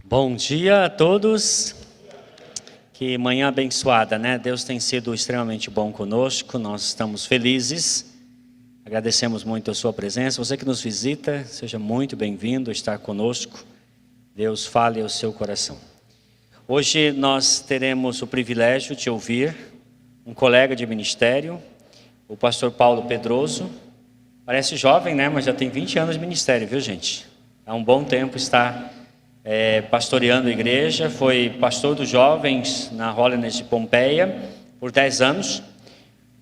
Bom dia a todos. Que manhã abençoada, né? Deus tem sido extremamente bom conosco, nós estamos felizes. Agradecemos muito a sua presença. Você que nos visita, seja muito bem-vindo a estar conosco. Deus fale ao seu coração. Hoje nós teremos o privilégio de ouvir um colega de ministério, o pastor Paulo Pedroso. Parece jovem, né? Mas já tem 20 anos de ministério, viu, gente? Há um bom tempo está pastoreando a igreja. Foi pastor dos jovens na Holiness de Pompeia por 10 anos.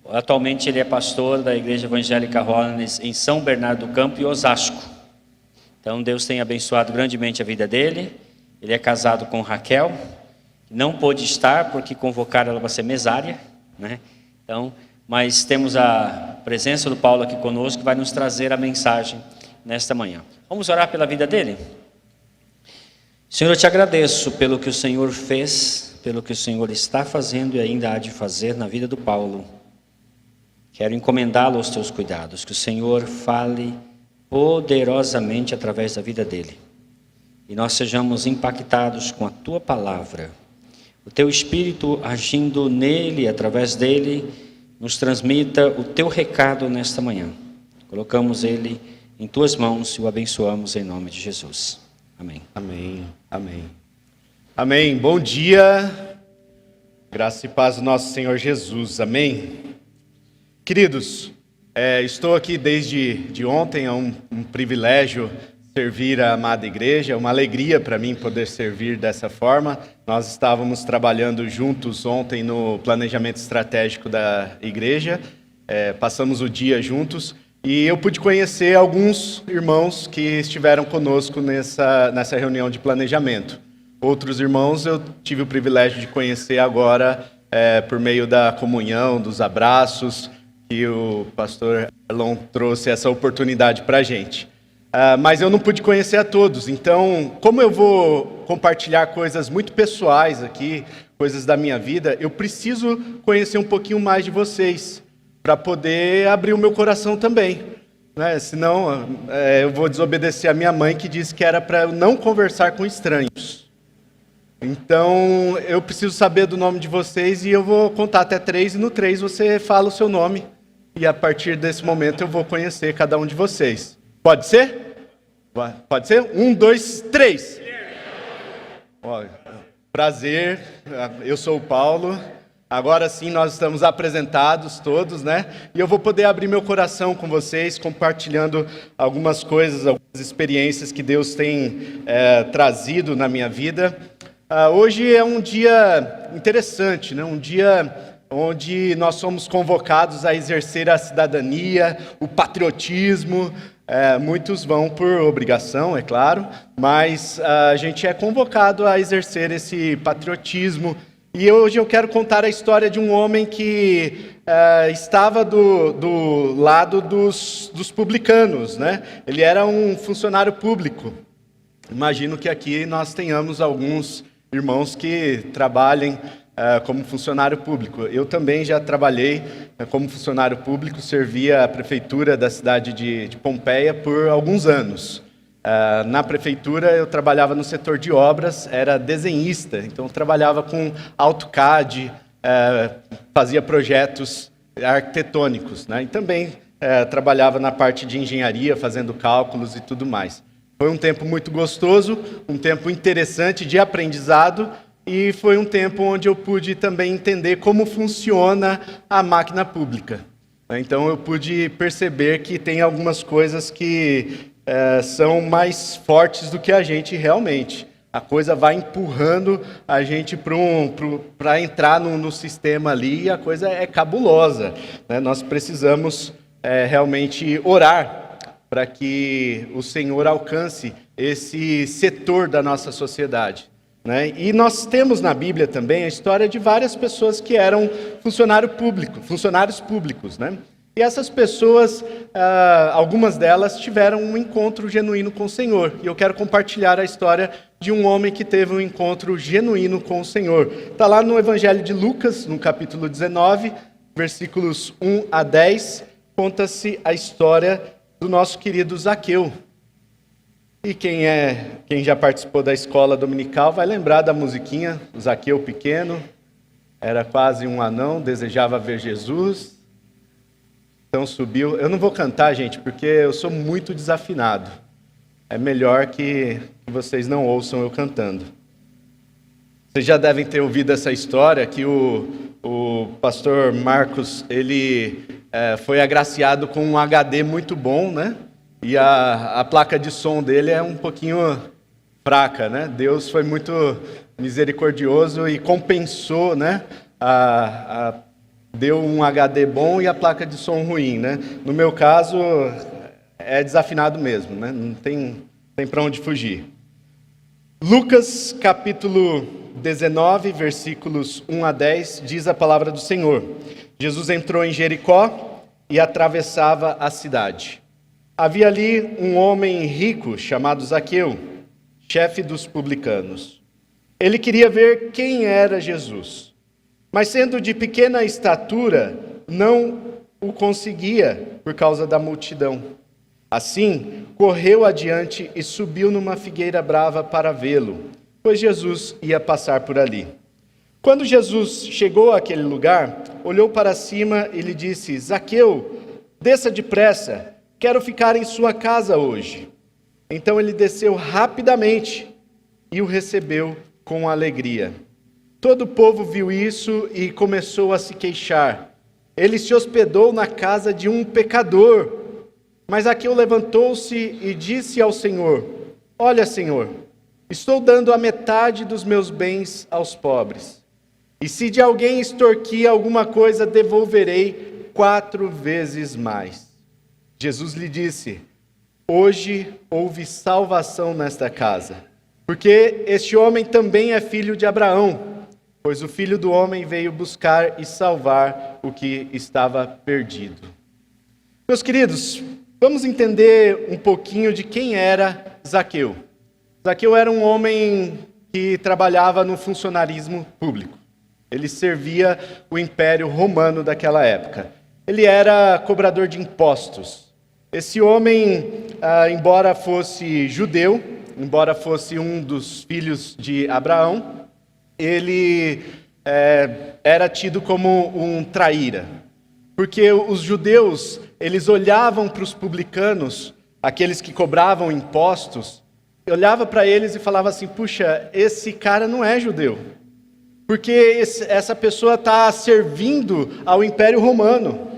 Atualmente ele é pastor da Igreja Evangélica Holiness em São Bernardo do Campo e Osasco. Então Deus tem abençoado grandemente a vida dele. Ele é casado com Raquel. Não pôde estar porque convocaram ela para ser mesária, né? Então, mas temos a presença do Paulo aqui conosco que vai nos trazer a mensagem nesta manhã. Vamos orar pela vida dele? Senhor, eu te agradeço pelo que o Senhor fez, pelo que o Senhor está fazendo e ainda há de fazer na vida do Paulo. Quero encomendá-lo aos teus cuidados, que o Senhor fale poderosamente através da vida dele. E nós sejamos impactados com a tua palavra. O teu Espírito agindo nele, através dele, nos transmita o teu recado nesta manhã. Colocamos ele em tuas mãos e o abençoamos em nome de Jesus. Amém. Amém, amém. Amém, bom dia, graça e paz do nosso Senhor Jesus, amém. Queridos, estou aqui desde ontem, é um privilégio servir a amada igreja, é uma alegria para mim poder servir dessa forma. Nós estávamos trabalhando juntos ontem no planejamento estratégico da igreja, passamos o dia juntos. E eu pude conhecer alguns irmãos que estiveram conosco nessa reunião de planejamento. Outros irmãos eu tive o privilégio de conhecer agora por meio da comunhão, dos abraços, que o pastor Erlon trouxe essa oportunidade para a gente. Mas eu não pude conhecer a todos, então, como eu vou compartilhar coisas muito pessoais aqui, coisas da minha vida, eu preciso conhecer um pouquinho mais de vocês, para poder abrir o meu coração também, né? Senão eu vou desobedecer a minha mãe, que disse que era para eu não conversar com estranhos. Então eu preciso saber do nome de vocês e eu vou contar até 3 e no 3 você fala o seu nome e a partir desse momento eu vou conhecer cada um de vocês. Pode ser? Pode ser? 1, 2, 3. Prazer, eu sou o Paulo. Agora sim nós estamos apresentados todos, né? E eu vou poder abrir meu coração com vocês, compartilhando algumas coisas, algumas experiências que Deus tem trazido na minha vida. Hoje é um dia interessante, né? Um dia onde nós somos convocados a exercer a cidadania, o patriotismo. Muitos vão por obrigação, é claro, mas a gente é convocado a exercer esse patriotismo. E hoje eu quero contar a história de um homem que estava do lado dos publicanos, né? Ele era um funcionário público. Imagino que aqui nós tenhamos alguns irmãos que trabalhem como funcionário público. Eu também já trabalhei como funcionário público, servi a prefeitura da cidade de Pompeia por alguns anos. Na prefeitura eu trabalhava no setor de obras, era desenhista, então eu trabalhava com AutoCAD, fazia projetos arquitetônicos, né? E também trabalhava na parte de engenharia, fazendo cálculos e tudo mais. Foi um tempo muito gostoso, um tempo interessante de aprendizado e foi um tempo onde eu pude também entender como funciona a máquina pública. Então eu pude perceber que tem algumas coisas que são mais fortes do que a gente realmente. A coisa vai empurrando a gente para entrar no sistema ali e a coisa é cabulosa, né? Nós precisamos realmente orar para que o Senhor alcance esse setor da nossa sociedade, né? E nós temos na Bíblia também a história de várias pessoas que eram funcionários públicos, né? E essas pessoas, algumas delas tiveram um encontro genuíno com o Senhor. E eu quero compartilhar a história de um homem que teve um encontro genuíno com o Senhor. Está lá no Evangelho de Lucas, no capítulo 19, versículos 1 a 10, conta-se a história do nosso querido Zaqueu. E quem já participou da escola dominical vai lembrar da musiquinha, o Zaqueu pequeno, era quase um anão, desejava ver Jesus, então subiu. Eu não vou cantar, gente, porque eu sou muito desafinado. É melhor que vocês não ouçam eu cantando. Vocês já devem ter ouvido essa história, que o pastor Marcos, ele foi agraciado com um HD muito bom, né? E a placa de som dele é um pouquinho fraca, né? Deus foi muito misericordioso e compensou, né? Deu um HD bom e a placa de som ruim, né? No meu caso, é desafinado mesmo, né? Não tem para onde fugir. Lucas, capítulo 19, versículos 1 a 10, diz a palavra do Senhor. Jesus entrou em Jericó e atravessava a cidade. Havia ali um homem rico chamado Zaqueu, chefe dos publicanos. Ele queria ver quem era Jesus, mas sendo de pequena estatura, não o conseguia por causa da multidão. Assim, correu adiante e subiu numa figueira brava para vê-lo, pois Jesus ia passar por ali. Quando Jesus chegou àquele lugar, olhou para cima e lhe disse: Zaqueu, desça depressa, quero ficar em sua casa hoje. Então ele desceu rapidamente e o recebeu com alegria. Todo o povo viu isso e começou a se queixar. Ele se hospedou na casa de um pecador. Mas Zaqueu levantou-se e disse ao Senhor: Olha, Senhor, estou dando a metade dos meus bens aos pobres. E se de alguém extorquir alguma coisa, devolverei 4 vezes mais. Jesus lhe disse: Hoje houve salvação nesta casa, porque este homem também é filho de Abraão, pois o Filho do Homem veio buscar e salvar o que estava perdido. Meus queridos, vamos entender um pouquinho de quem era Zaqueu. Zaqueu era um homem que trabalhava no funcionarismo público. Ele servia o Império Romano daquela época. Ele era cobrador de impostos. Esse homem, embora fosse judeu, embora fosse um dos filhos de Abraão, ele era tido como um traíra. Porque os judeus, eles olhavam para os publicanos, aqueles que cobravam impostos, olhava para eles e falava assim: puxa, esse cara não é judeu. Porque essa pessoa está servindo ao Império Romano.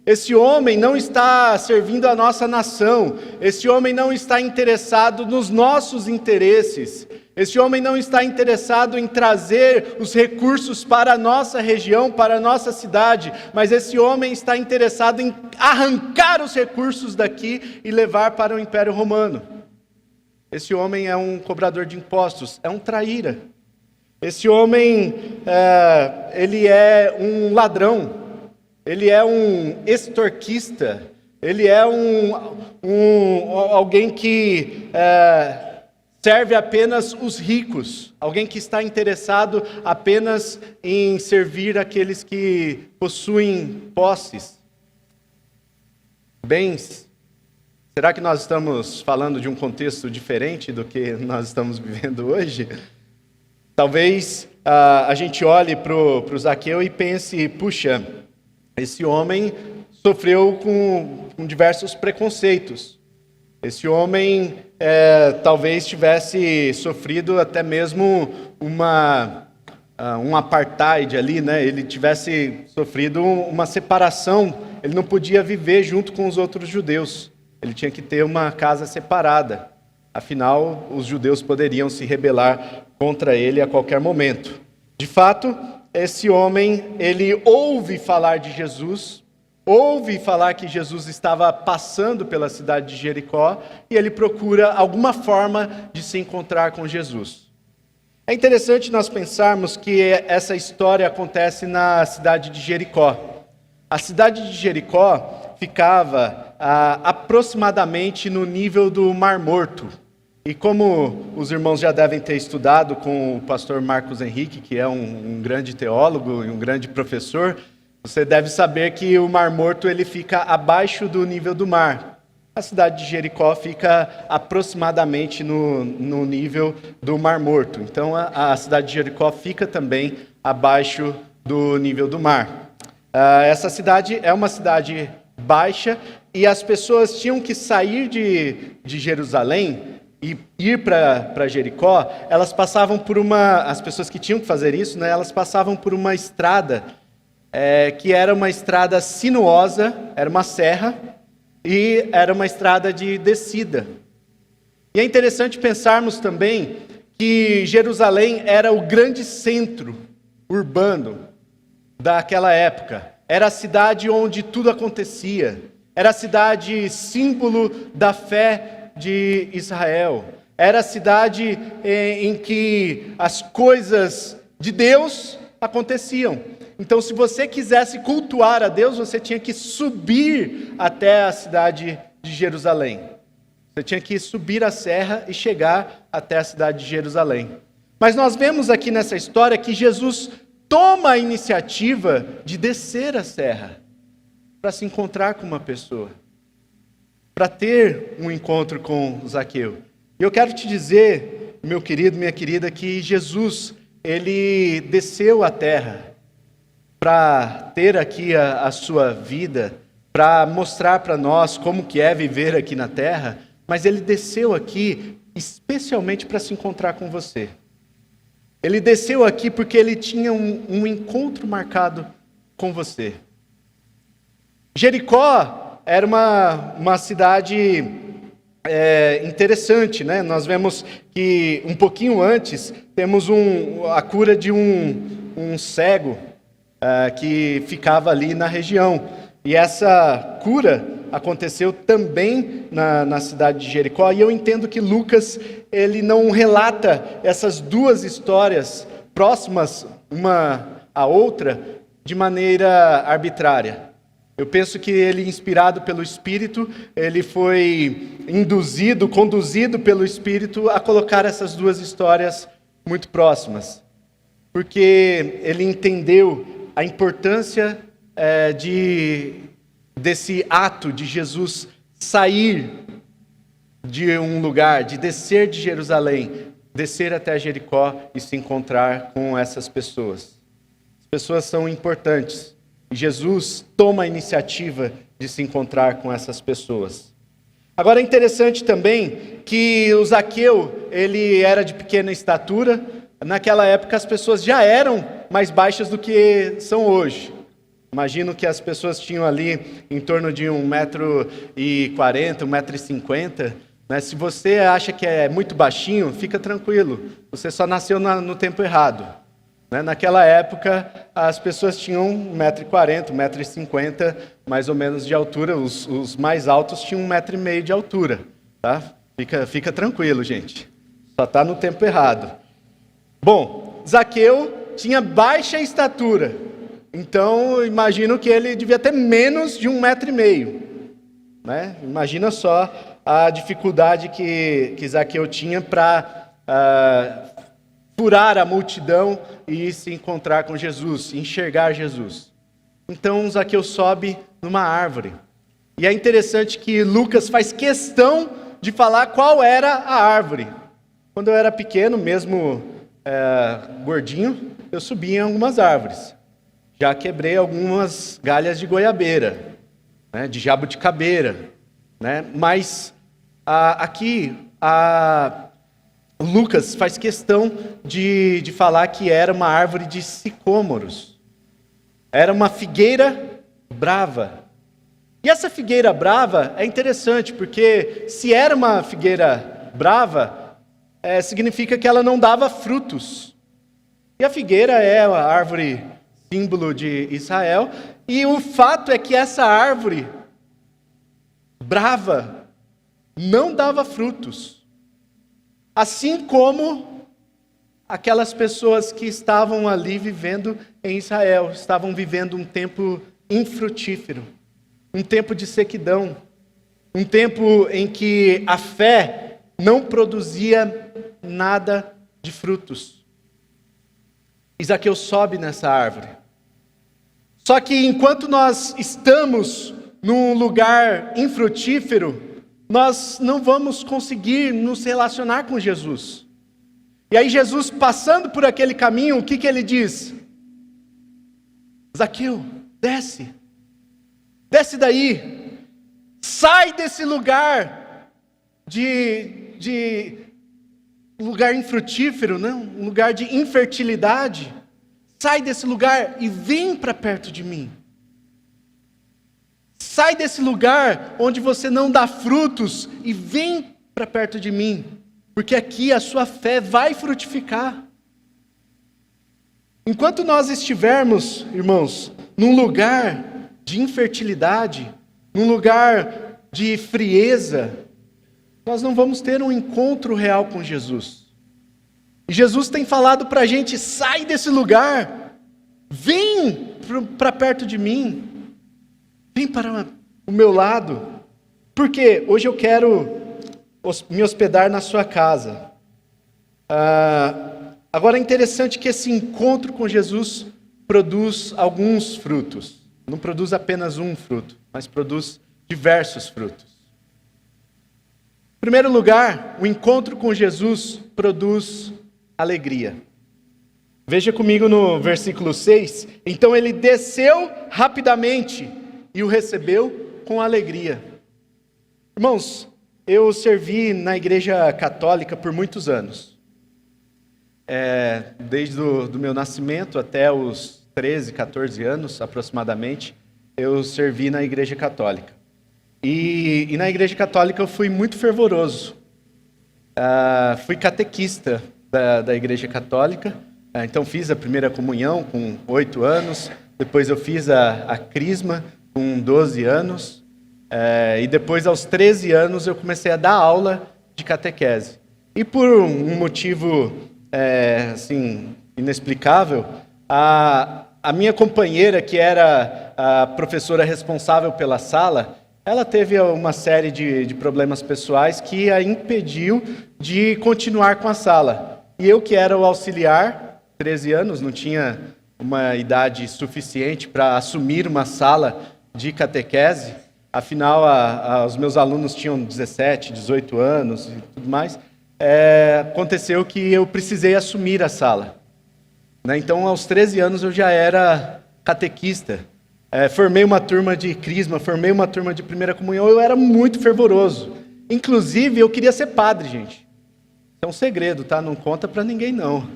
Esse homem não está servindo a nossa nação. Esse homem não está interessado nos nossos interesses. Esse homem não está interessado em trazer os recursos para a nossa região, para a nossa cidade. Mas esse homem está interessado em arrancar os recursos daqui e levar para o Império Romano. Esse homem é um cobrador de impostos, é um traíra. Esse homem, ele é um ladrão. Ele é um extorquista, ele é alguém que serve apenas os ricos, alguém que está interessado apenas em servir aqueles que possuem posses, bens. Será que nós estamos falando de um contexto diferente do que nós estamos vivendo hoje? Talvez a gente olhe para o Zaqueu e pense: puxa, esse homem sofreu com diversos preconceitos. Esse homem talvez tivesse sofrido até mesmo um apartheid ali, né? Ele tivesse sofrido uma separação. Ele não podia viver junto com os outros judeus. Ele tinha que ter uma casa separada. Afinal, os judeus poderiam se rebelar contra ele a qualquer momento. De fato, esse homem, ele ouve falar de Jesus, ouve falar que Jesus estava passando pela cidade de Jericó e ele procura alguma forma de se encontrar com Jesus. É interessante nós pensarmos que essa história acontece na cidade de Jericó. A cidade de Jericó ficava aproximadamente no nível do Mar Morto. E como os irmãos já devem ter estudado com o pastor Marcos Henrique, que é um grande teólogo e um grande professor, você deve saber que o Mar Morto ele fica abaixo do nível do mar. A cidade de Jericó fica aproximadamente no nível do Mar Morto. Então, a cidade de Jericó fica também abaixo do nível do mar. Essa cidade é uma cidade baixa e as pessoas tinham que sair de Jerusalém e ir para Jericó. Elas passavam por as pessoas que tinham que fazer isso, né, elas passavam por uma estrada que era uma estrada sinuosa, era uma serra, e era uma estrada de descida. E é interessante pensarmos também que Jerusalém era o grande centro urbano daquela época. Era a cidade onde tudo acontecia. Era a cidade símbolo da fé de Israel. Era a cidade em que as coisas de Deus aconteciam. Então, se você quisesse cultuar a Deus, você tinha que subir até a cidade de Jerusalém. Você tinha que subir a serra e chegar até a cidade de Jerusalém. Mas nós vemos aqui nessa história que Jesus toma a iniciativa de descer a serra para se encontrar com uma pessoa, para ter um encontro com Zaqueu. E eu quero te dizer, meu querido, minha querida, que Jesus, ele desceu à terra para ter aqui a sua vida, para mostrar para nós como que é viver aqui na terra, mas ele desceu aqui especialmente para se encontrar com você. Ele desceu aqui porque ele tinha um encontro marcado com você. Jericó era uma cidade interessante, né? Nós vemos que um pouquinho antes temos a cura de um cego que ficava ali na região. E essa cura aconteceu também na cidade de Jericó. E eu entendo que Lucas ele não relata essas duas histórias próximas uma à outra de maneira arbitrária. Eu penso que ele, inspirado pelo Espírito, ele foi conduzido pelo Espírito a colocar essas duas histórias muito próximas. Porque ele entendeu a importância desse ato de Jesus sair de um lugar, de descer de Jerusalém, descer até Jericó e se encontrar com essas pessoas. As pessoas são importantes. E Jesus toma a iniciativa de se encontrar com essas pessoas. Agora é interessante também que o Zaqueu, ele era de pequena estatura. Naquela época as pessoas já eram mais baixas do que são hoje. Imagino que as pessoas tinham ali em torno de 1,40 m, 1,50 m. Né? Se você acha que é muito baixinho, fica tranquilo. Você só nasceu no tempo errado. Né? Naquela época, as pessoas tinham 1,40 m, 1,50 m, mais ou menos de altura. Os mais altos tinham 1,5 m de altura. Tá? Fica tranquilo, gente. Só está no tempo errado. Bom, Zaqueu tinha baixa estatura. Então, imagino que ele devia ter menos de 1,5 m. Né? Imagina só a dificuldade que Zaqueu tinha para furar a multidão e se encontrar com Jesus, enxergar Jesus. Então, Zaqueu sobe numa árvore. E é interessante que Lucas faz questão de falar qual era a árvore. Quando eu era pequeno, mesmo gordinho, eu subia em algumas árvores. Já quebrei algumas galhas de goiabeira, né, de jabuticabeira, né? Mas aqui Lucas faz questão de falar que era uma árvore de sicômoros. Era uma figueira brava. E essa figueira brava é interessante, porque se era uma figueira brava, significa que ela não dava frutos. E a figueira é a árvore símbolo de Israel, e o fato é que essa árvore brava não dava frutos. Assim como aquelas pessoas que estavam ali vivendo em Israel, estavam vivendo um tempo infrutífero, um tempo de sequidão, um tempo em que a fé não produzia nada de frutos. Zaqueu sobe nessa árvore. Só que enquanto nós estamos num lugar infrutífero, nós não vamos conseguir nos relacionar com Jesus. E aí Jesus, passando por aquele caminho, o que ele diz? Zaqueu, desce daí, sai desse lugar de lugar infrutífero, não, um lugar de infertilidade. Sai desse lugar e vem para perto de mim. Sai desse lugar onde você não dá frutos e vem para perto de mim, porque aqui a sua fé vai frutificar. Enquanto nós estivermos, irmãos, num lugar de infertilidade, num lugar de frieza, nós não vamos ter um encontro real com Jesus. E Jesus tem falado para a gente: sai desse lugar, vem para perto de mim, vem para o meu lado, porque hoje eu quero me hospedar na sua casa. Agora é interessante que esse encontro com Jesus produz alguns frutos. Não produz apenas um fruto, mas produz diversos frutos. Em primeiro lugar, o encontro com Jesus produz alegria. Veja comigo no versículo 6. Então ele desceu rapidamente e o recebeu com alegria. Irmãos, eu servi na igreja católica por muitos anos. Desde do meu nascimento até os 13, 14 anos aproximadamente, eu servi na igreja católica. E na igreja católica eu fui muito fervoroso. Fui catequista da igreja católica. Então fiz a primeira comunhão com 8 anos. Depois eu fiz a crisma com 12 anos. E depois, aos 13 anos, eu comecei a dar aula de catequese. E por um motivo assim, inexplicável, a minha companheira, que era a professora responsável pela sala, ela teve uma série de problemas pessoais que a impediu de continuar com a sala. E eu, que era o auxiliar, 13 anos, não tinha uma idade suficiente para assumir uma sala de catequese. Afinal, os meus alunos tinham 17, 18 anos e tudo mais. Aconteceu que eu precisei assumir a sala. Então, aos 13 anos, eu já era catequista. Formei uma turma de crisma, formei uma turma de primeira comunhão. Eu era muito fervoroso. Inclusive, eu queria ser padre, gente. Isso é um segredo, tá? Não conta para ninguém, não.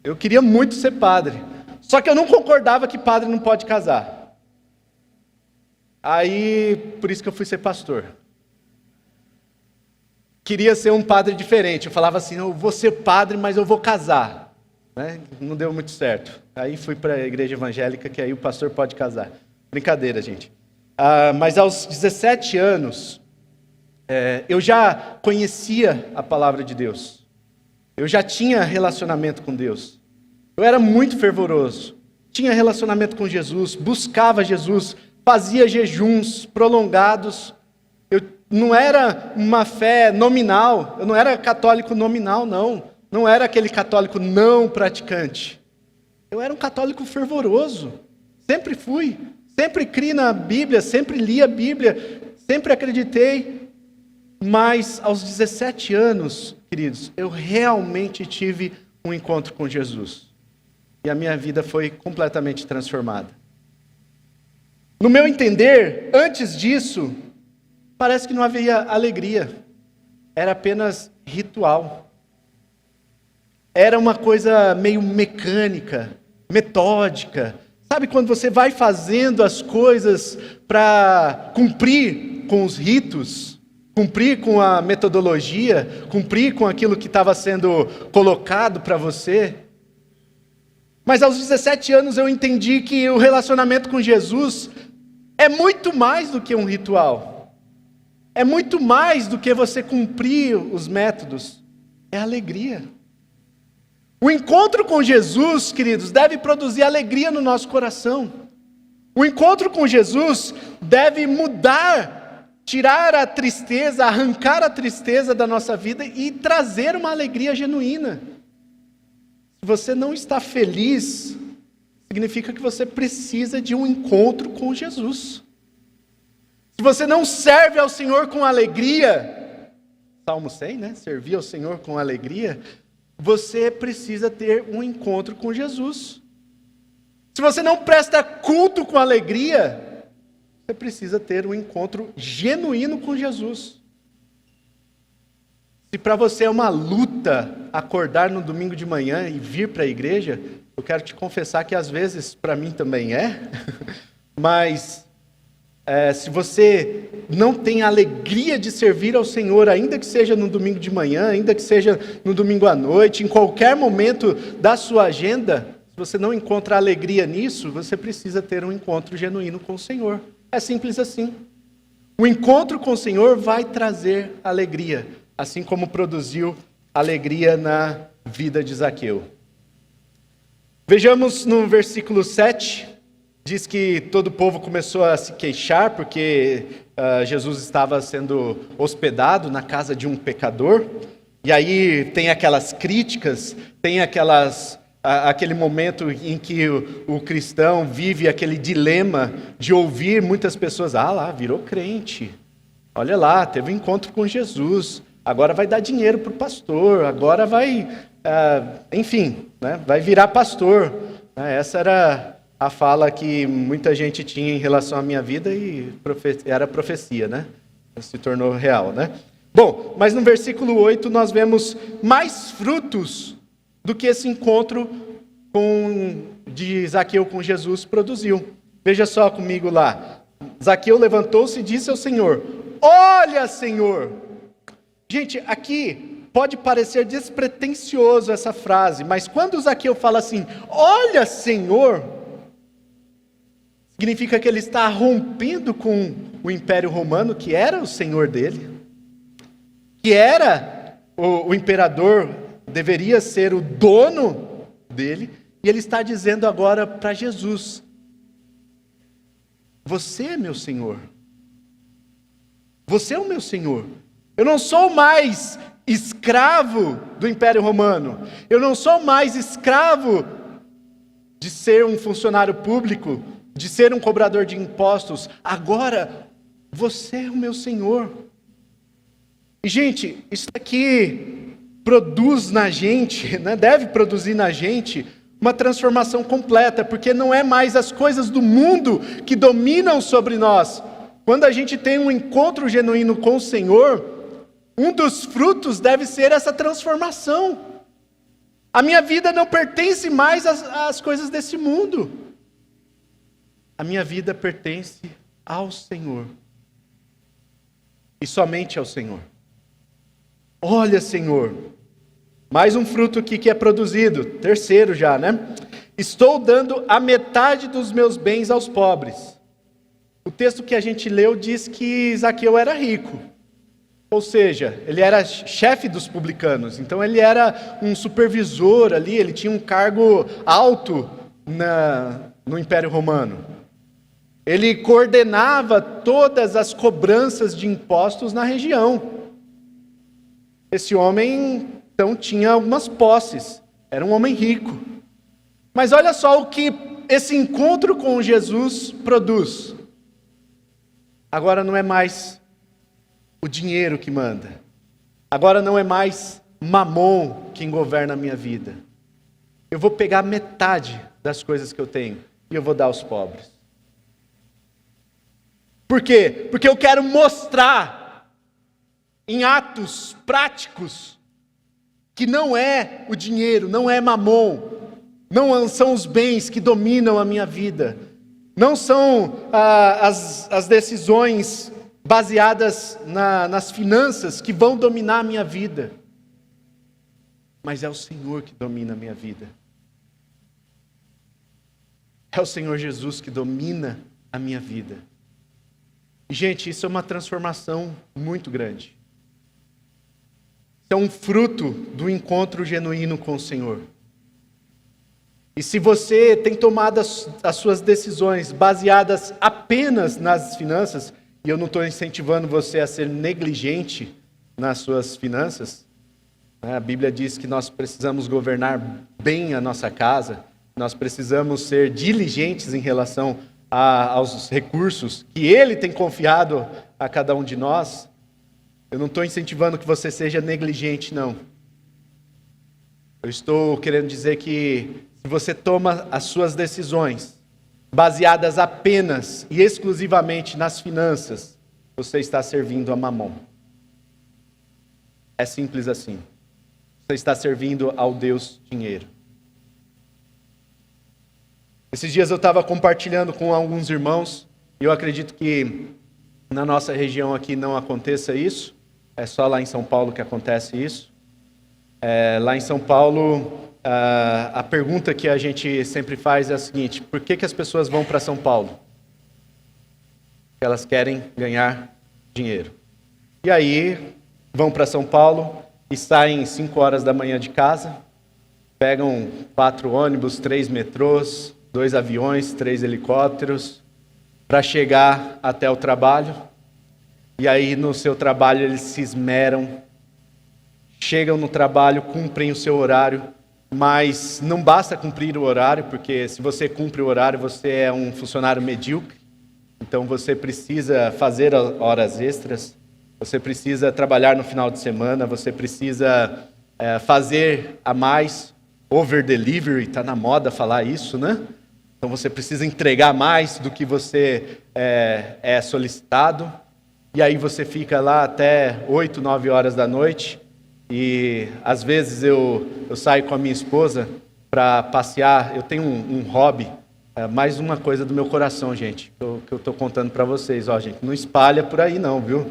Eu queria muito ser padre. Só que eu não concordava que padre não pode casar. Aí, por isso que eu fui ser pastor. Queria ser um padre diferente. Eu falava assim: eu vou ser padre, mas eu vou casar. Não deu muito certo. Aí fui para a igreja evangélica, que aí o pastor pode casar. Brincadeira, gente. Mas aos 17 anos, eu já conhecia a palavra de Deus. Eu já tinha relacionamento com Deus. Eu era muito fervoroso. Tinha relacionamento com Jesus, buscava Jesus, fazia jejuns prolongados. Eu não era uma fé nominal, eu não era católico nominal, não. Não era aquele católico não praticante. Eu era um católico fervoroso. Sempre fui. Sempre criei na Bíblia, sempre li a Bíblia, sempre acreditei. Mas aos 17 anos, queridos, eu realmente tive um encontro com Jesus. E a minha vida foi completamente transformada. No meu entender, antes disso, parece que não havia alegria. Era apenas ritual. Era uma coisa meio mecânica, metódica. Sabe quando você vai fazendo as coisas para cumprir com os ritos, cumprir com a metodologia, cumprir com aquilo que estava sendo colocado para você? Mas aos 17 anos eu entendi que o relacionamento com Jesus é muito mais do que um ritual. É muito mais do que você cumprir os métodos. É alegria. O encontro com Jesus, queridos, deve produzir alegria no nosso coração. O encontro com Jesus deve mudar, tirar a tristeza, arrancar a tristeza da nossa vida e trazer uma alegria genuína. Se você não está feliz, significa que você precisa de um encontro com Jesus. se você não serve ao Senhor com alegria, Salmo 100, né? Servir ao Senhor com alegria, você precisa ter um encontro com Jesus. Se você não presta culto com alegria, você precisa ter um encontro genuíno com Jesus. Se para você é uma luta acordar no domingo de manhã e vir para a igreja, eu quero te confessar que às vezes para mim também é, mas se você não tem a alegria de servir ao Senhor, ainda que seja no domingo de manhã, ainda que seja no domingo à noite, em qualquer momento da sua agenda, se você não encontra alegria nisso, você precisa ter um encontro genuíno com o Senhor. É simples assim. O encontro com o Senhor vai trazer alegria, assim como produziu alegria na vida de Zaqueu. Vejamos no versículo 7, diz que todo o povo começou a se queixar porque Jesus estava sendo hospedado na casa de um pecador. E aí tem aquelas críticas, tem aquele momento em que o cristão vive aquele dilema de ouvir muitas pessoas, lá, virou crente, olha lá, teve um encontro com Jesus, agora vai dar dinheiro para o pastor, agora vai, enfim, né, vai virar pastor. Essa era a fala que muita gente tinha em relação à minha vida e era profecia, né? Se tornou real, né? Bom, mas no versículo 8 nós vemos mais frutos do que esse encontro de Zaqueu com Jesus produziu. Veja só comigo lá. Zaqueu levantou-se e disse ao Senhor: olha, Senhor. Gente, aqui pode parecer despretensioso essa frase, mas quando Zaqueu fala assim, olha, Senhor, significa que ele está rompendo com o Império Romano, que era o senhor dele, que era o imperador, deveria ser o dono dele, e ele está dizendo agora para Jesus: você é meu Senhor, você é o meu Senhor, eu não sou mais escravo do Império Romano, eu não sou mais escravo de ser um funcionário público, de ser um cobrador de impostos, agora você é o meu Senhor. E gente, isso aqui produz na gente, né, deve produzir na gente uma transformação completa, porque não é mais as coisas do mundo que dominam sobre nós. Quando a gente tem um encontro genuíno com o Senhor, um dos frutos deve ser essa transformação. A minha vida não pertence mais às coisas desse mundo. A minha vida pertence ao Senhor. E somente ao Senhor. Olha, Senhor, mais um fruto aqui que é produzido, terceiro já, né? Estou dando a metade dos meus bens aos pobres. O texto que a gente leu diz que Zaqueu era rico. Ou seja, ele era chefe dos publicanos, então ele era um supervisor ali, ele tinha um cargo alto no Império Romano. Ele coordenava todas as cobranças de impostos na região. Esse homem, então, tinha algumas posses, era um homem rico. Mas olha só o que esse encontro com Jesus produz. Agora não é mais o dinheiro que manda. Agora não é mais Mamon quem governa a minha vida. Eu vou pegar metade das coisas que eu tenho e eu vou dar aos pobres. Por quê? Porque eu quero mostrar em atos práticos que não é o dinheiro, não é Mamon, não são os bens que dominam a minha vida, não são as decisões baseadas nas finanças que vão dominar a minha vida, mas é o Senhor que domina a minha vida. É o Senhor Jesus que domina a minha vida. E, gente, isso é uma transformação muito grande. Isso é um fruto do encontro genuíno com o Senhor. E se você tem tomado as suas decisões baseadas apenas nas finanças, e eu não estou incentivando você a ser negligente nas suas finanças, né? A Bíblia diz que nós precisamos governar bem a nossa casa, nós precisamos ser diligentes em relação aos recursos que Ele tem confiado a cada um de nós, eu não estou incentivando que você seja negligente, não. Eu estou querendo dizer que se você toma as suas decisões baseadas apenas e exclusivamente nas finanças, você está servindo a Mamon. É simples assim. Você está servindo ao Deus dinheiro. Esses dias eu estava compartilhando com alguns irmãos, e eu acredito que na nossa região aqui não aconteça isso, é só lá em São Paulo que acontece isso. Lá em São Paulo, a pergunta que a gente sempre faz é a seguinte: por que as pessoas vão para São Paulo? Porque elas querem ganhar dinheiro. E aí, vão para São Paulo e saem 5 horas da manhã de casa, pegam 4 ônibus, 3 metrôs, 2 aviões, 3 helicópteros, para chegar até o trabalho. E aí, no seu trabalho, eles se esmeram, chegam no trabalho, cumprem o seu horário, mas não basta cumprir o horário, porque se você cumpre o horário, você é um funcionário medíocre. Então, você precisa fazer horas extras, você precisa trabalhar no final de semana, você precisa fazer a mais. Over delivery, está na moda falar isso, né? Então você precisa entregar mais do que você é solicitado. E aí você fica lá até 8, 9 horas da noite. E às vezes eu saio com a minha esposa para passear. Eu tenho um hobby, mais uma coisa do meu coração, gente, que eu estou contando para vocês. Ó, gente, não espalha por aí não, viu?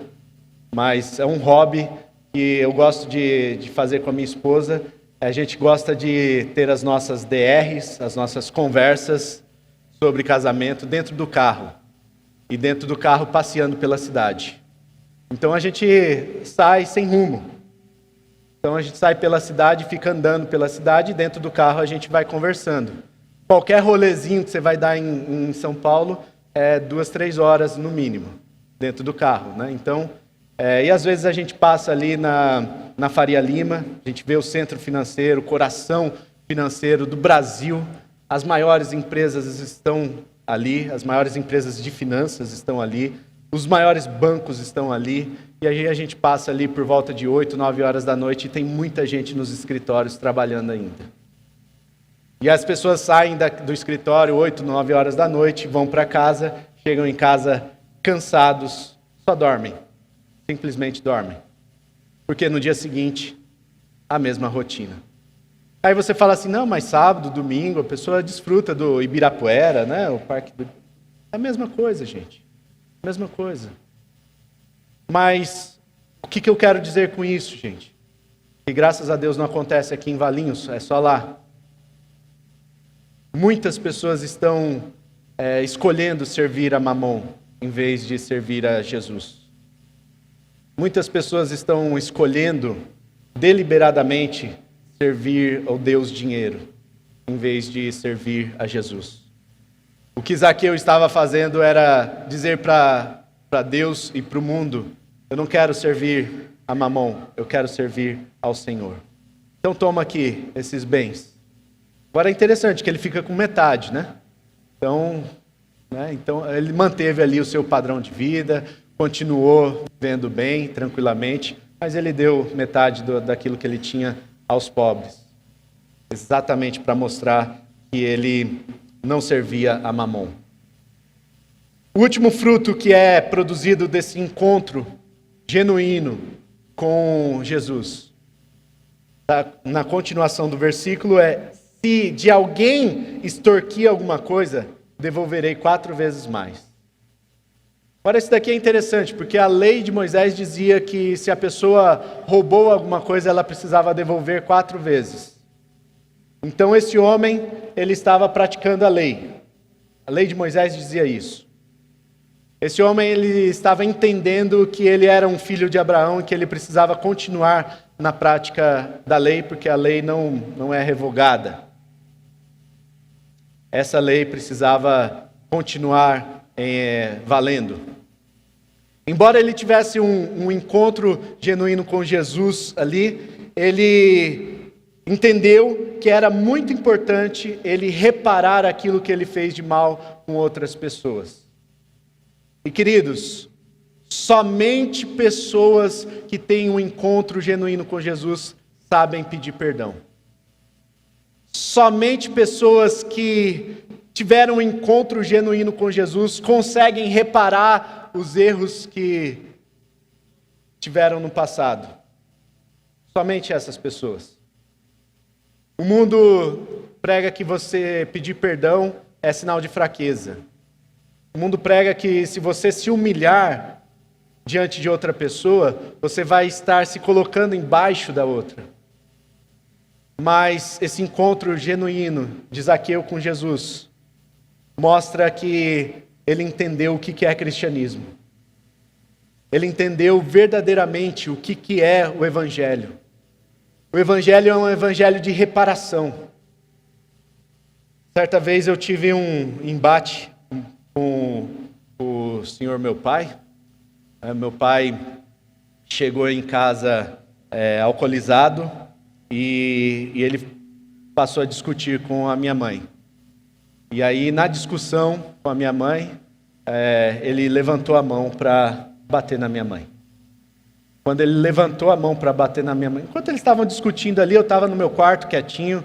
Mas é um hobby que eu gosto de fazer com a minha esposa. A gente gosta de ter as nossas DRs, as nossas conversas sobre casamento dentro do carro. E dentro do carro passeando pela cidade. Então a gente sai sem rumo. Então a gente sai pela cidade, fica andando pela cidade, e dentro do carro a gente vai conversando. Qualquer rolezinho que você vai dar em São Paulo é 2, 3 horas no mínimo, dentro do carro, né? Então, e às vezes a gente passa ali na Faria Lima, a gente vê o centro financeiro, o coração financeiro do Brasil. As maiores empresas estão ali, as maiores empresas de finanças estão ali, os maiores bancos estão ali, e aí a gente passa ali por volta de 8, 9 horas da noite e tem muita gente nos escritórios trabalhando ainda. E as pessoas saem do escritório 8, 9 horas da noite, vão para casa, chegam em casa cansados, só dormem, simplesmente dormem. Porque no dia seguinte, a mesma rotina. Aí você fala assim, não, mas sábado, domingo, a pessoa desfruta do Ibirapuera, né? O parque do... É a mesma coisa, gente. A mesma coisa. Mas o que eu quero dizer com isso, gente? Que graças a Deus não acontece aqui em Valinhos, é só lá. Muitas pessoas estão escolhendo servir a Mamon em vez de servir a Jesus. Muitas pessoas estão escolhendo deliberadamente servir ao Deus dinheiro, em vez de servir a Jesus. O que Zaqueu estava fazendo era dizer para Deus e para o mundo, eu não quero servir a Mamon, eu quero servir ao Senhor. Então toma aqui esses bens. Agora é interessante que ele fica com metade, né? Então ele manteve ali o seu padrão de vida, continuou vivendo bem, tranquilamente, mas ele deu metade daquilo que ele tinha aos pobres. Exatamente para mostrar que ele não servia a Mamon. O último fruto que é produzido desse encontro genuíno com Jesus, na continuação do versículo, se de alguém extorquir alguma coisa, devolverei 4 vezes mais. Agora, isso daqui é interessante, porque a lei de Moisés dizia que se a pessoa roubou alguma coisa, ela precisava devolver 4 vezes. Então, esse homem, ele estava praticando a lei. A lei de Moisés dizia isso. Esse homem, ele estava entendendo que ele era um filho de Abraão e que ele precisava continuar na prática da lei, porque a lei não é revogada. Essa lei precisava continuar valendo. Embora ele tivesse um encontro genuíno com Jesus ali, ele entendeu que era muito importante ele reparar aquilo que ele fez de mal com outras pessoas. E queridos, somente pessoas que têm um encontro genuíno com Jesus sabem pedir perdão. Somente pessoas que tiveram um encontro genuíno com Jesus conseguem reparar os erros que tiveram no passado. Somente essas pessoas. O mundo prega que você pedir perdão é sinal de fraqueza. O mundo prega que se você se humilhar diante de outra pessoa, você vai estar se colocando embaixo da outra. Mas esse encontro genuíno de Zaqueu com Jesus mostra que ele entendeu o que é cristianismo. Ele entendeu verdadeiramente o que é o Evangelho. O Evangelho é um evangelho de reparação. Certa vez eu tive um embate com o senhor meu pai. Meu pai chegou em casa alcoolizado e ele passou a discutir com a minha mãe. E aí, na discussão com a minha mãe, ele levantou a mão para bater na minha mãe. Quando ele levantou a mão para bater na minha mãe, enquanto eles estavam discutindo ali, eu estava no meu quarto, quietinho,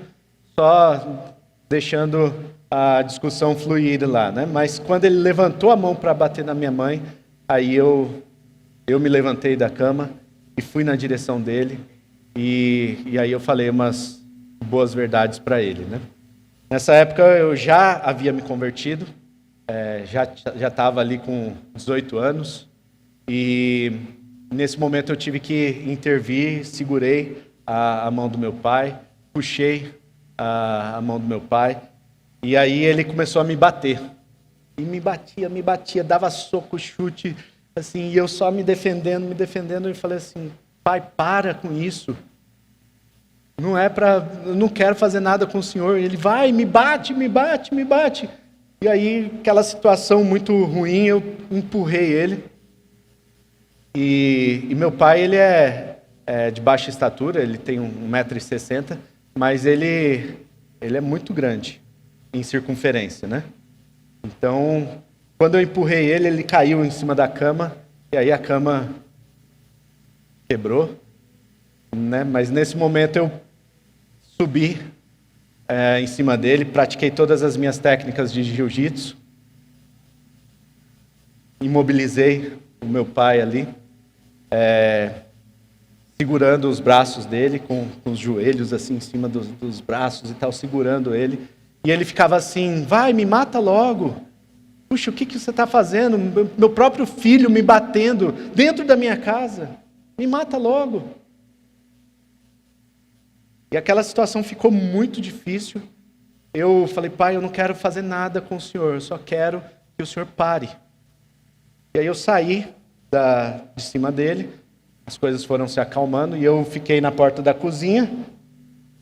só deixando a discussão fluir lá, né? Mas quando ele levantou a mão para bater na minha mãe, aí eu me levantei da cama e fui na direção dele, e aí eu falei umas boas verdades para ele, né? Nessa época eu já havia me convertido, já estava ali com 18 anos, e nesse momento eu tive que intervir, segurei a mão do meu pai, puxei a mão do meu pai, e aí ele começou a me bater. E me batia, dava soco, chute, assim, e eu só me defendendo, e falei assim, pai, para com isso. Eu não quero fazer nada com o senhor. Ele vai, me bate. E aí, aquela situação muito ruim, eu empurrei ele. E meu pai, ele é de baixa estatura, ele tem 1,60 m, mas ele é muito grande em circunferência, né? Então, quando eu empurrei ele, ele caiu em cima da cama, e aí a cama quebrou, né? Mas nesse momento eu subi em cima dele, pratiquei todas as minhas técnicas de jiu-jitsu, imobilizei o meu pai ali, segurando os braços dele, com os joelhos assim em cima dos braços e tal, segurando ele. E ele ficava assim, vai, me mata logo. Puxa, o que você está fazendo? Meu próprio filho me batendo dentro da minha casa. Me mata logo. E aquela situação ficou muito difícil. Eu falei, pai, eu não quero fazer nada com o senhor, eu só quero que o senhor pare. E aí eu saí de cima dele, as coisas foram se acalmando, e eu fiquei na porta da cozinha,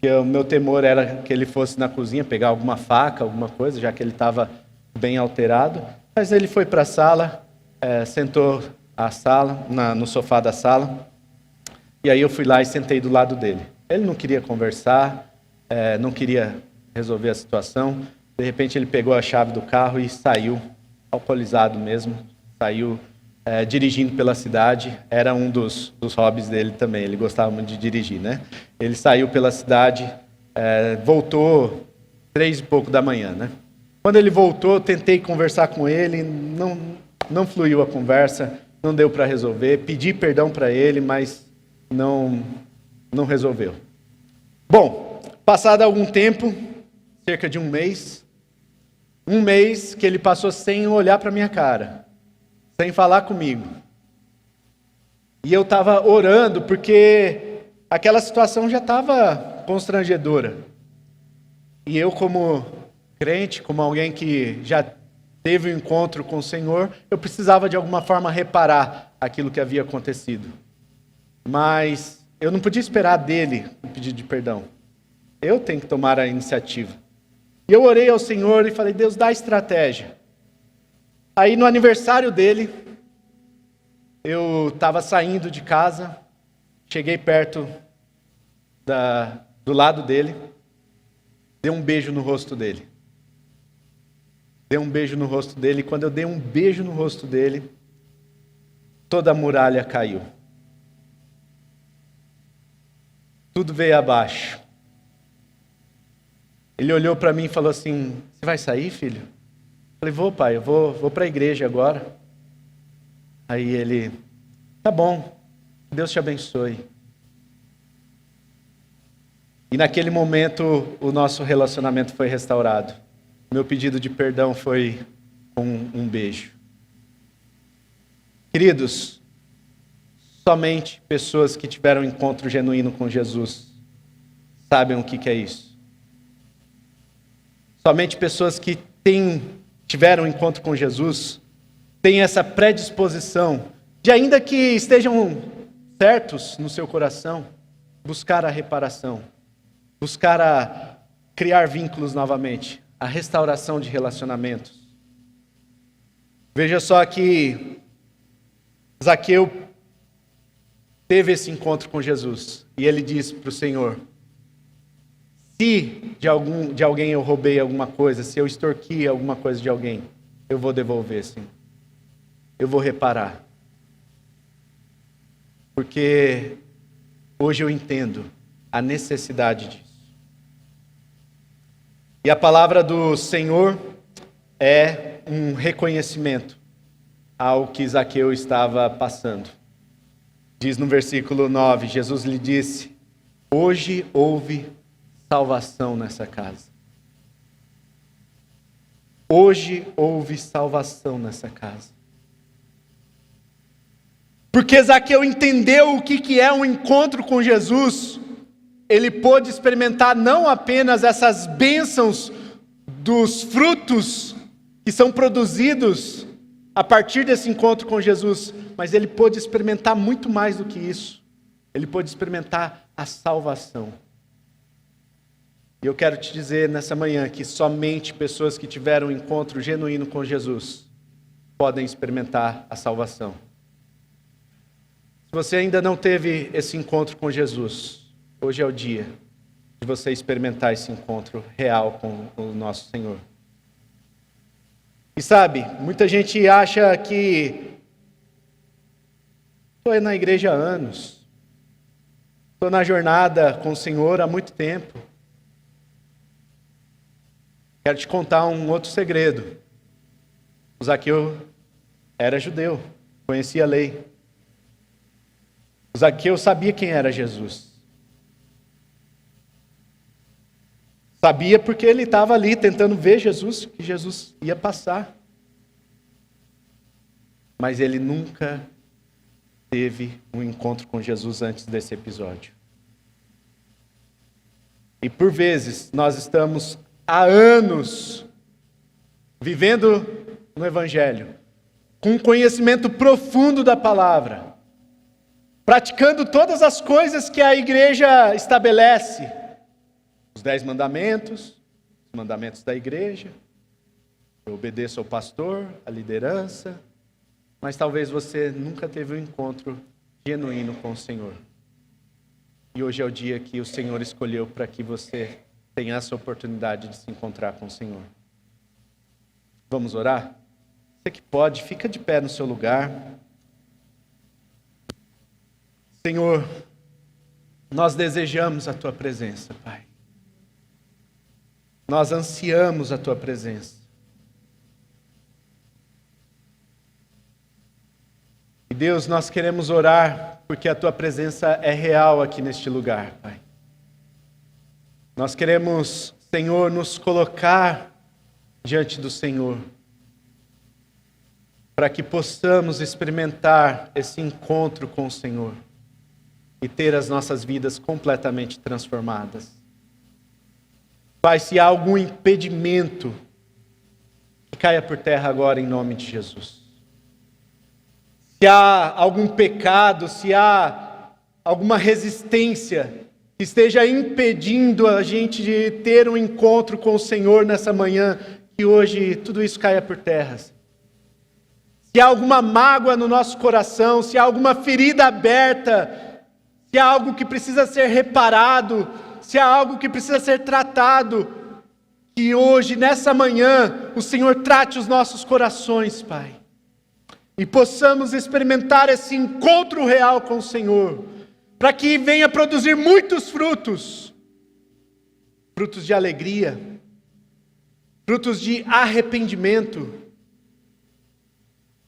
que o meu temor era que ele fosse na cozinha pegar alguma faca, alguma coisa, já que ele estava bem alterado. Mas ele foi para a sala, sentou no sofá da sala, e aí eu fui lá e sentei do lado dele. Ele não queria conversar, não queria resolver a situação. De repente ele pegou a chave do carro e saiu, alcoolizado mesmo, saiu dirigindo pela cidade. Era um dos hobbies dele também, ele gostava muito de dirigir, né? Ele saiu pela cidade, voltou 3 e pouco da manhã, né? Quando ele voltou, tentei conversar com ele, não fluiu a conversa, não deu para resolver. Pedi perdão para ele, mas não resolveu. Bom, passado algum tempo, cerca de um mês que ele passou sem olhar para minha cara, sem falar comigo. E eu estava orando porque aquela situação já estava constrangedora. E eu, como crente, como alguém que já teve um encontro com o Senhor, eu precisava de alguma forma reparar aquilo que havia acontecido. Mas eu não podia esperar dele o pedido de perdão. Eu tenho que tomar a iniciativa. E eu orei ao Senhor e falei, Deus, dá estratégia. Aí no aniversário dele, eu estava saindo de casa, cheguei perto do lado dele, dei um beijo no rosto dele. Dei um beijo no rosto dele, e quando eu dei um beijo no rosto dele, toda a muralha caiu. Tudo veio abaixo. Ele olhou para mim e falou assim: você vai sair, filho? Eu falei: vou, pai, eu vou para a igreja agora. Aí ele: tá bom, Deus te abençoe. E naquele momento o nosso relacionamento foi restaurado. Meu pedido de perdão foi com um beijo. Queridos, somente pessoas que tiveram um encontro genuíno com Jesus sabem o que é isso. Somente pessoas que tiveram um encontro com Jesus têm essa predisposição de, ainda que estejam certos no seu coração, buscar a reparação, buscar a criar vínculos novamente, a restauração de relacionamentos. Veja só que Zaqueu teve esse encontro com Jesus e ele disse para o Senhor: se de alguém eu roubei alguma coisa, se eu extorqui alguma coisa de alguém, eu vou devolver, Senhor. Eu vou reparar. Porque hoje eu entendo a necessidade disso. E a palavra do Senhor é um reconhecimento ao que Zaqueu estava passando. Diz no versículo 9, Jesus lhe disse: hoje houve salvação nessa casa. Hoje houve salvação nessa casa. Porque Zaqueu entendeu o que é um encontro com Jesus. Ele pôde experimentar não apenas essas bênçãos dos frutos que são produzidos a partir desse encontro com Jesus, mas ele pôde experimentar muito mais do que isso. Ele pôde experimentar a salvação. E eu quero te dizer nessa manhã que somente pessoas que tiveram um encontro genuíno com Jesus podem experimentar a salvação. Se você ainda não teve esse encontro com Jesus, hoje é o dia de você experimentar esse encontro real com o nosso Senhor. E sabe, muita gente acha que estou na igreja há anos, estou na jornada com o Senhor há muito tempo. Quero te contar um outro segredo. O Zaqueu era judeu, conhecia a lei. O Zaqueu sabia quem era Jesus. Sabia porque ele estava ali tentando ver Jesus, que Jesus ia passar. Mas ele nunca teve um encontro com Jesus antes desse episódio. E por vezes nós estamos há anos vivendo no Evangelho, com um conhecimento profundo da palavra, praticando todas as coisas que a igreja estabelece, os 10 mandamentos, os mandamentos da igreja, eu obedeço ao pastor, à liderança, mas talvez você nunca teve um encontro genuíno com o Senhor. E hoje é o dia que o Senhor escolheu para que você tenha essa oportunidade de se encontrar com o Senhor. Vamos orar? Você que pode, fica de pé no seu lugar. Senhor, nós desejamos a Tua presença, Pai. Nós ansiamos a Tua presença. E Deus, nós queremos orar porque a Tua presença é real aqui neste lugar, Pai. Nós queremos, Senhor, nos colocar diante do Senhor, para que possamos experimentar esse encontro com o Senhor e ter as nossas vidas completamente transformadas. Pai, se há algum impedimento, que caia por terra agora em nome de Jesus. Se há algum pecado, se há alguma resistência que esteja impedindo a gente de ter um encontro com o Senhor nessa manhã, que hoje tudo isso caia por terra. Se há alguma mágoa no nosso coração, se há alguma ferida aberta, se há algo que precisa ser reparado, se há algo que precisa ser tratado, que hoje, nessa manhã, o Senhor trate os nossos corações, Pai. E possamos experimentar esse encontro real com o Senhor, para que venha produzir muitos frutos. Frutos de alegria, frutos de arrependimento,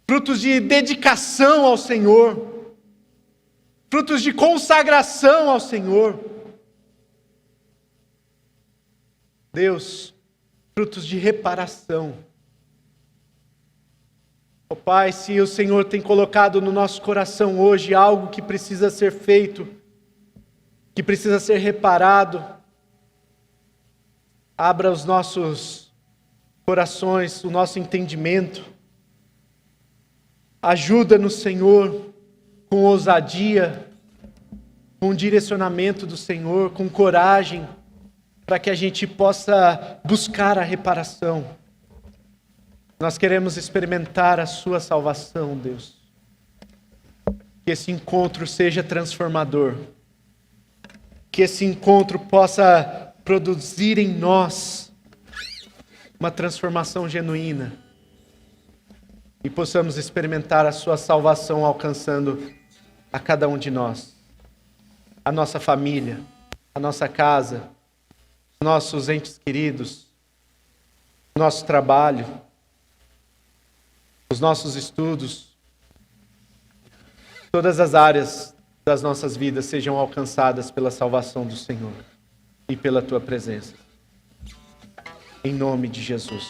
frutos de dedicação ao Senhor, frutos de consagração ao Senhor. Deus, frutos de reparação. Ó Pai, se o Senhor tem colocado no nosso coração hoje algo que precisa ser feito, que precisa ser reparado, abra os nossos corações, o nosso entendimento. Ajuda-nos, Senhor, com ousadia, com o direcionamento do Senhor, com coragem, para que a gente possa buscar a reparação. Nós queremos experimentar a sua salvação, Deus. Que esse encontro seja transformador. Que esse encontro possa produzir em nós uma transformação genuína. E possamos experimentar a sua salvação alcançando a cada um de nós. A nossa família, a nossa casa, os nossos entes queridos, o nosso trabalho, os nossos estudos, todas as áreas das nossas vidas sejam alcançadas pela salvação do Senhor e pela tua presença. Em nome de Jesus.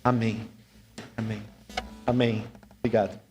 Amém. Amém. Amém. Obrigado.